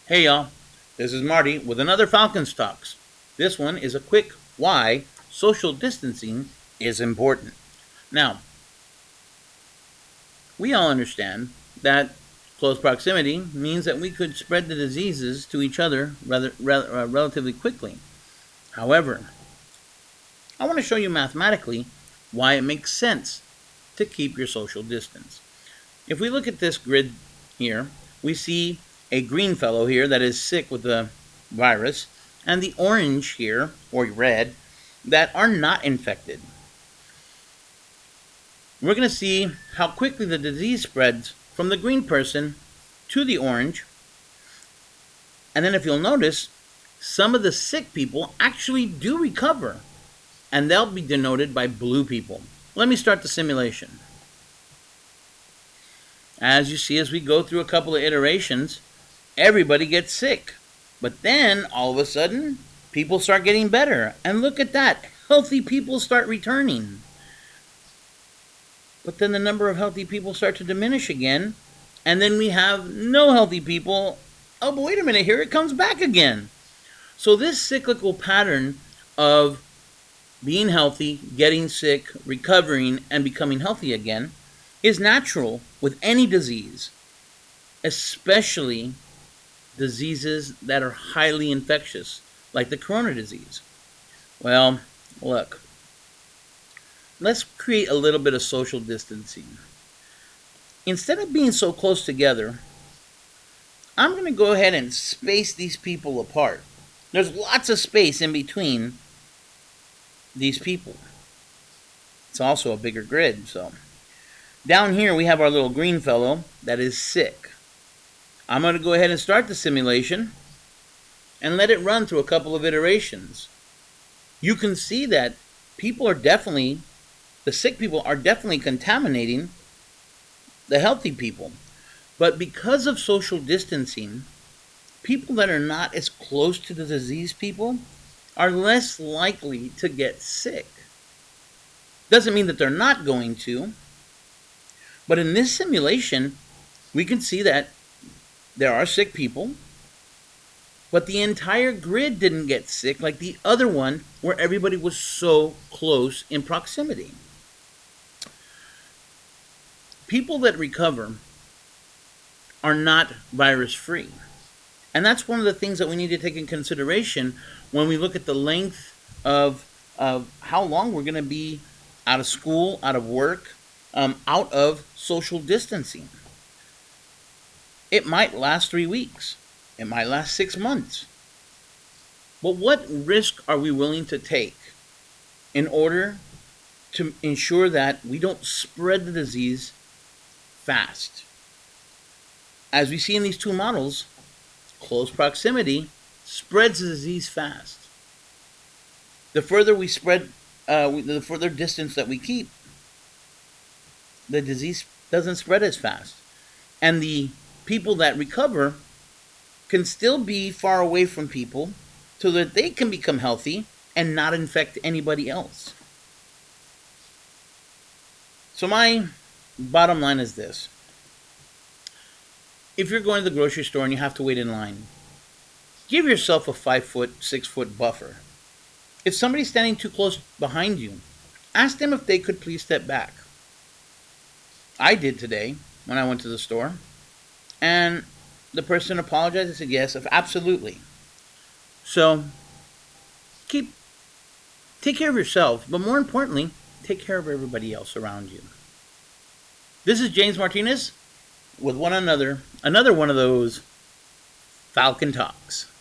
Hey y'all, this is Marty with another Falcons Talks. This one is a quick why social distancing is important. Now, we all understand that close proximity means that we could spread the diseases to each other relatively quickly. However, I want to show you mathematically why it makes sense to keep your social distance. If we look at this grid here, we see a green fellow here that is sick with the virus, and the orange here, or red, that are not infected. We're going to see how quickly the disease spreads from the green person to the orange. And then if you'll notice, some of the sick people actually do recover, and they'll be denoted by blue people. Let me start the simulation. As you see, as we go through a couple of iterations, everybody gets sick. But then, all of a sudden, people start getting better. And look at that. Healthy people start returning. But then the number of healthy people start to diminish again. And then we have no healthy people. Oh, but wait a minute, here it comes back again. So this cyclical pattern of being healthy, getting sick, recovering, and becoming healthy again is natural with any disease, especially diseases that are highly infectious, like the corona disease. Well, look, let's create a little bit of social distancing. Instead of being so close together, I'm going to go ahead and space these people apart. There's lots of space in between these people. It's also a bigger grid, so. Down here we have our little green fellow that is sick. I'm going to go ahead and start the simulation and let it run through a couple of iterations. You can see that the sick people are definitely contaminating the healthy people. But because of social distancing, people that are not as close to the disease people are less likely to get sick. Doesn't mean that they're not going to, but in this simulation, we can see that there are sick people, but the entire grid didn't get sick like the other one where everybody was so close in proximity. People that recover are not virus free. And that's one of the things that we need to take in consideration when we look at the length of how long we're going to be out of school, out of work, out of social distancing. It might last 3 weeks. It might last 6 months. But what risk are we willing to take in order to ensure that we don't spread the disease fast? As we see in these two models, close proximity spreads the disease fast. The further we spread, the further distance that we keep, the disease doesn't spread as fast. And the people that recover can still be far away from people so that they can become healthy and not infect anybody else. So my bottom line is this. If you're going to the grocery store and you have to wait in line, give yourself a 5-foot, 6-foot buffer. If somebody's standing too close behind you, ask them if they could please step back. I did today when I went to the store, and the person apologized and said, yes, absolutely. So, take care of yourself, but more importantly, take care of everybody else around you. This is James Martinez with another one of those Falcon Talks.